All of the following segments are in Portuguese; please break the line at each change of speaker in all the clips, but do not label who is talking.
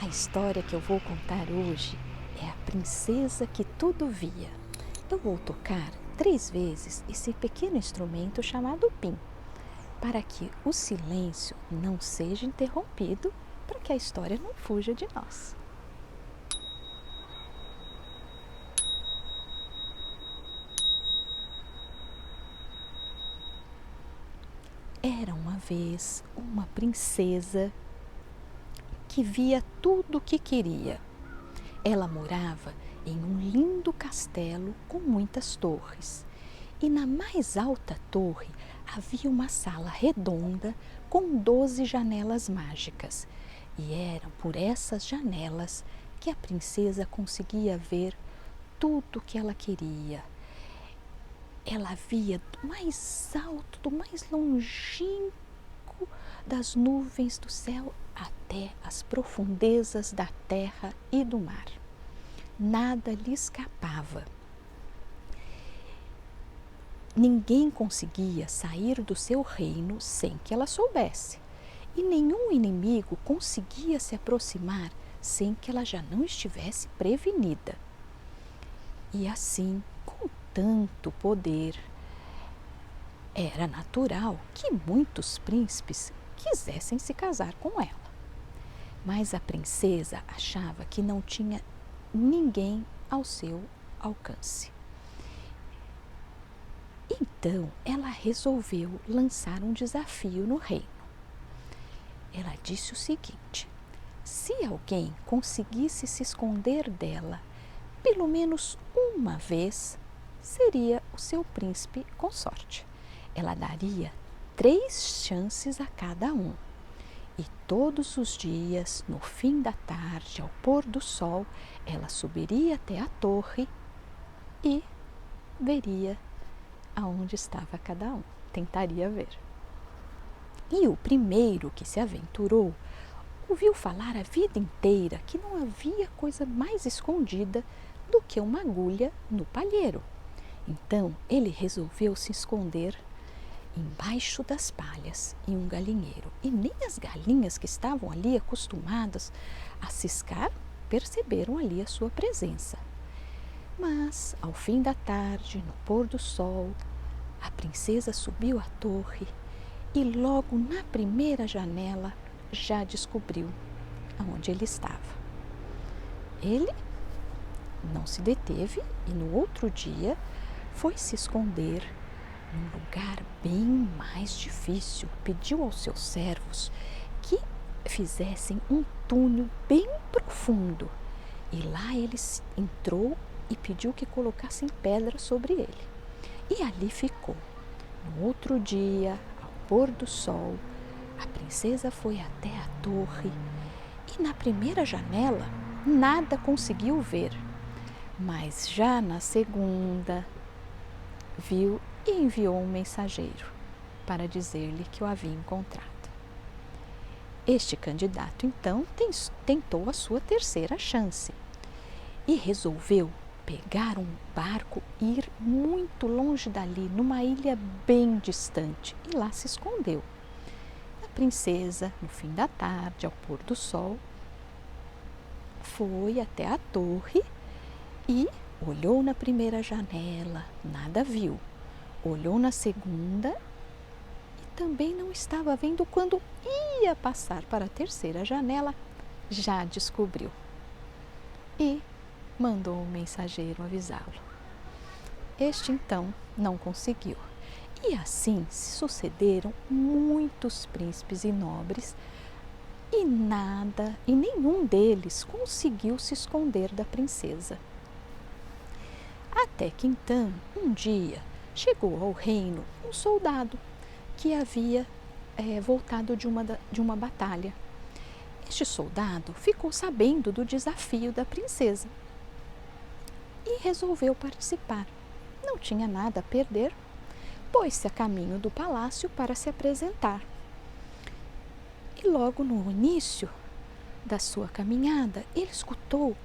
A história que eu vou contar hoje é a princesa que tudo via. Eu vou tocar 3 vezes esse pequeno instrumento chamado pin, para que o silêncio não seja interrompido, para que a história não fuja de nós. Era uma vez uma princesa que via tudo o que queria. Ela morava em um lindo castelo com muitas torres. E na mais alta torre havia uma sala redonda com 12 janelas mágicas. E eram por essas janelas que a princesa conseguia ver tudo o que ela queria. Ela via do mais alto, do mais longínquo das nuvens do céu até as profundezas da terra e do mar. Nada lhe escapava. Ninguém conseguia sair do seu reino sem que ela soubesse, e nenhum inimigo conseguia se aproximar sem que ela já não estivesse prevenida. E assim, com tanto poder, era natural que muitos príncipes quisessem se casar com ela. Mas a princesa achava que não tinha ninguém ao seu alcance. Então, ela resolveu lançar um desafio no reino. Ela disse o seguinte: se alguém conseguisse se esconder dela pelo menos uma vez, seria o seu príncipe consorte. Ela daria 3 chances a cada um. E todos os dias, no fim da tarde, ao pôr do sol, ela subiria até a torre e veria aonde estava cada um, tentaria ver. E o primeiro que se aventurou ouviu falar a vida inteira que não havia coisa mais escondida do que uma agulha no palheiro. Então ele resolveu se esconder embaixo das palhas em um galinheiro, e nem as galinhas que estavam ali acostumadas a ciscar perceberam ali a sua presença. Mas, ao fim da tarde, no pôr do sol, a princesa subiu à torre e logo na primeira janela já descobriu aonde ele estava. Ele não se deteve e no outro dia foi se esconder num lugar bem mais difícil. Pediu aos seus servos que fizessem um túnel bem profundo. E lá ele entrou e pediu que colocassem pedra sobre ele. E ali ficou. No outro dia, ao pôr do sol, a princesa foi até a torre e na primeira janela nada conseguiu ver. Mas já na segunda, viu e enviou um mensageiro para dizer-lhe que o havia encontrado. Este candidato, então, tentou a sua terceira chance e resolveu pegar um barco e ir muito longe dali, numa ilha bem distante, e lá se escondeu. A princesa, no fim da tarde, ao pôr do sol, foi até a torre e olhou na primeira janela, nada viu. Olhou na segunda e também não estava vendo. Quando ia passar para a terceira janela, já descobriu. E mandou um mensageiro avisá-lo. Este então não conseguiu. E assim se sucederam muitos príncipes e nobres e nenhum deles conseguiu se esconder da princesa. Até que então, um dia, chegou ao reino um soldado que havia voltado de uma batalha. Este soldado ficou sabendo do desafio da princesa e resolveu participar. Não tinha nada a perder, pôs-se a caminho do palácio para se apresentar. E logo no início da sua caminhada, ele escutou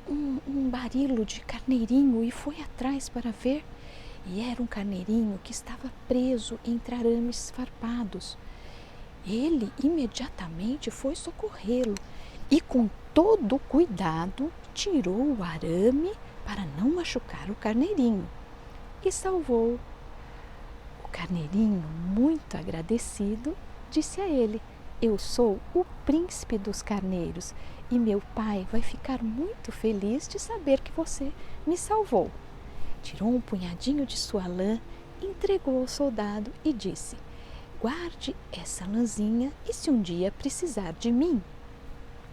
um barulho de carneirinho e foi atrás para ver. E era um carneirinho que estava preso entre arames farpados. Ele imediatamente foi socorrê-lo e, com todo o cuidado, tirou o arame para não machucar o carneirinho e salvou. O carneirinho, muito agradecido, disse a ele: eu sou o príncipe dos carneiros e meu pai vai ficar muito feliz de saber que você me salvou. Tirou um punhadinho de sua lã, entregou ao soldado e disse: guarde essa lãzinha e se um dia precisar de mim,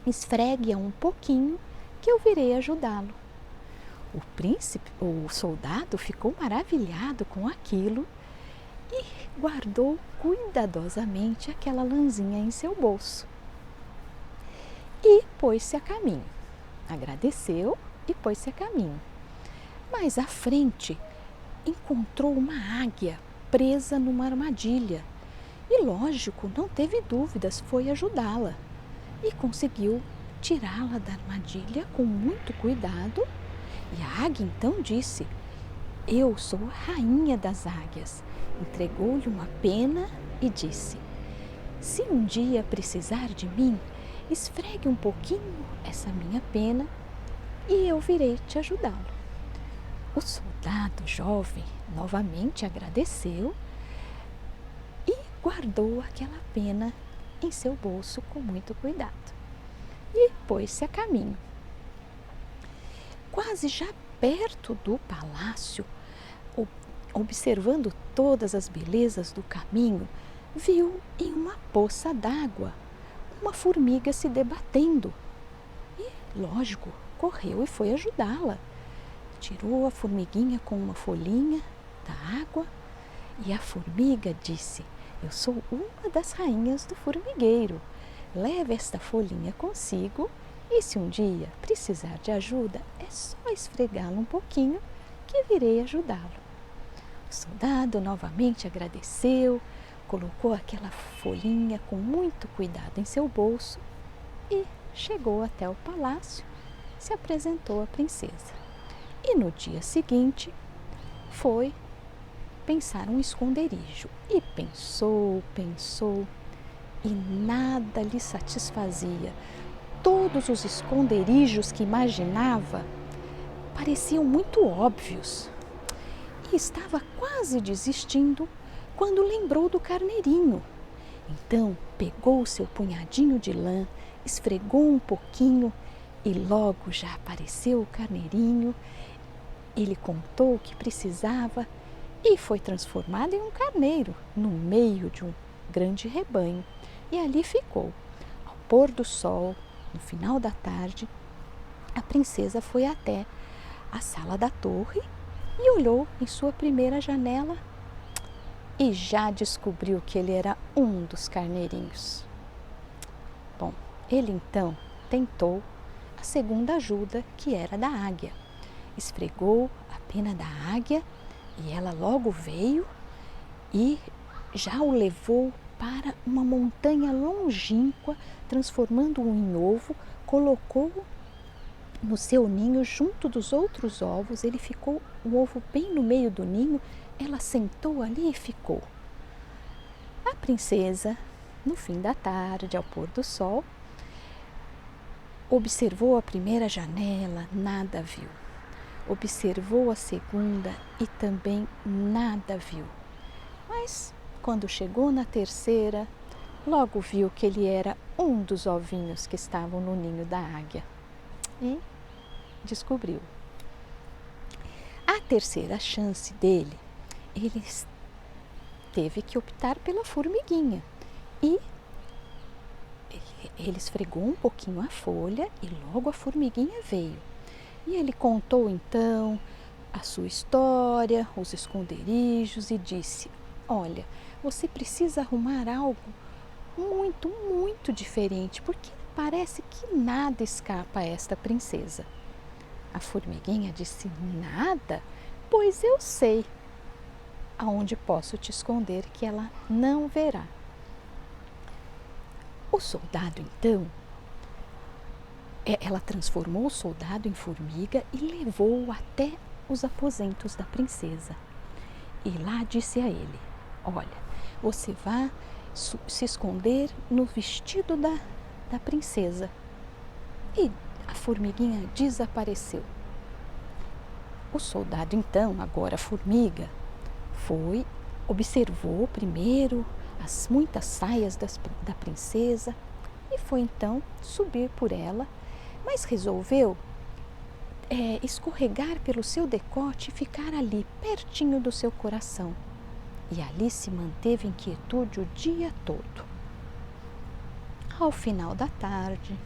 esfregue-a um pouquinho que eu virei ajudá-lo. O soldado ficou maravilhado com aquilo e guardou cuidadosamente aquela lãzinha em seu bolso. E pôs-se a caminho. Agradeceu e pôs-se a caminho. Mas à frente encontrou uma águia presa numa armadilha. E, lógico, não teve dúvidas, foi ajudá-la. E conseguiu tirá-la da armadilha com muito cuidado. E a águia então disse: eu sou a rainha das águias. Entregou-lhe uma pena e disse: se um dia precisar de mim, esfregue um pouquinho essa minha pena e eu virei te ajudá-lo. O soldado jovem novamente agradeceu e guardou aquela pena em seu bolso com muito cuidado e pôs-se a caminho. Quase já perto do palácio, observando todas as belezas do caminho, viu em uma poça d'água uma formiga se debatendo. E, lógico, correu e foi ajudá-la. Tirou a formiguinha com uma folhinha da água e a formiga disse: eu sou uma das rainhas do formigueiro. Leve esta folhinha consigo e se um dia precisar de ajuda, é só esfregá-la um pouquinho que virei ajudá-lo. O soldado novamente agradeceu, colocou aquela folhinha com muito cuidado em seu bolso e chegou até o palácio, se apresentou à princesa. E no dia seguinte foi pensar um esconderijo e pensou e nada lhe satisfazia. Todos os esconderijos que imaginava pareciam muito óbvios. E estava quase desistindo quando lembrou do carneirinho. Então pegou o seu punhadinho de lã, esfregou um pouquinho e logo já apareceu o carneirinho. Ele contou o que precisava e foi transformado em um carneiro no meio de um grande rebanho. E ali ficou. Ao pôr do sol, no final da tarde, a princesa foi até a sala da torre e olhou em sua primeira janela e já descobriu que ele era um dos carneirinhos. Bom, ele então tentou a segunda ajuda, que era da águia. Esfregou a pena da águia e ela logo veio e já o levou para uma montanha longínqua, transformando-o em ovo, colocou-o no seu ninho junto dos outros ovos. Ele ficou o ovo bem no meio do ninho, ela sentou ali e ficou. A princesa, no fim da tarde, ao pôr do sol, observou a primeira janela, nada viu. Observou a segunda e também nada viu. Mas quando chegou na terceira, logo viu que ele era um dos ovinhos que estavam no ninho da águia e descobriu. A terceira chance dele, ele teve que optar pela formiguinha e ele esfregou um pouquinho a folha e logo a formiguinha veio. E ele contou então a sua história, os esconderijos e disse: olha, você precisa arrumar algo muito, muito diferente, porque parece que nada escapa a esta princesa. A formiguinha disse: nada? Pois eu sei aonde posso te esconder que ela não verá. O soldado então, ela transformou o soldado em formiga e levou-o até os aposentos da princesa. E lá disse a ele: olha, você vá se esconder no vestido da princesa. E a formiguinha desapareceu. O soldado então, agora formiga, observou primeiro as muitas saias da princesa e foi então subir por ela, mas resolveu escorregar pelo seu decote e ficar ali, pertinho do seu coração. E ali se manteve em quietude o dia todo. Ao final da tarde,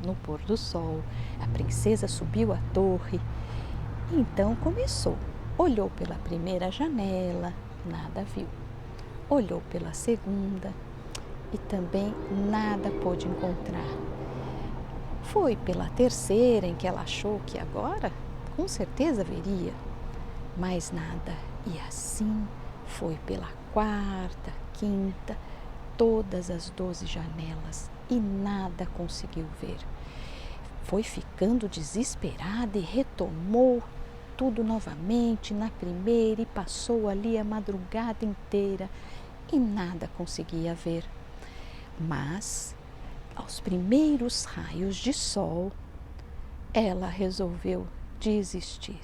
no pôr do sol, a princesa subiu à torre e então começou. Olhou pela primeira janela, nada viu. Olhou pela segunda e também nada pôde encontrar. Foi pela terceira, em que ela achou que agora com certeza veria, mas nada. E assim foi pela quarta, quinta, todas as 12 janelas e nada conseguiu ver. Foi ficando desesperada e retomou tudo novamente na primeira e passou ali a madrugada inteira e nada conseguia ver. Mas, aos primeiros raios de sol, ela resolveu desistir.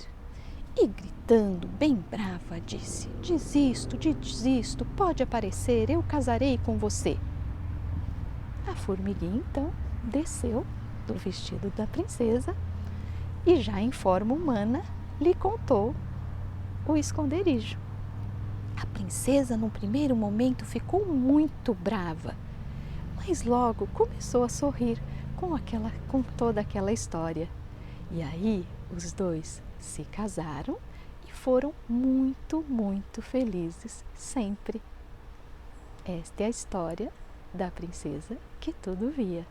E gritando, bem brava, disse: desisto, pode aparecer, eu casarei com você. A formiguinha então desceu do vestido da princesa e já em forma humana lhe contou o esconderijo. A princesa no primeiro momento ficou muito brava, mas logo começou a sorrir com toda aquela história. E aí os dois se casaram e foram muito, muito felizes sempre. Esta é a história da princesa que tudo via.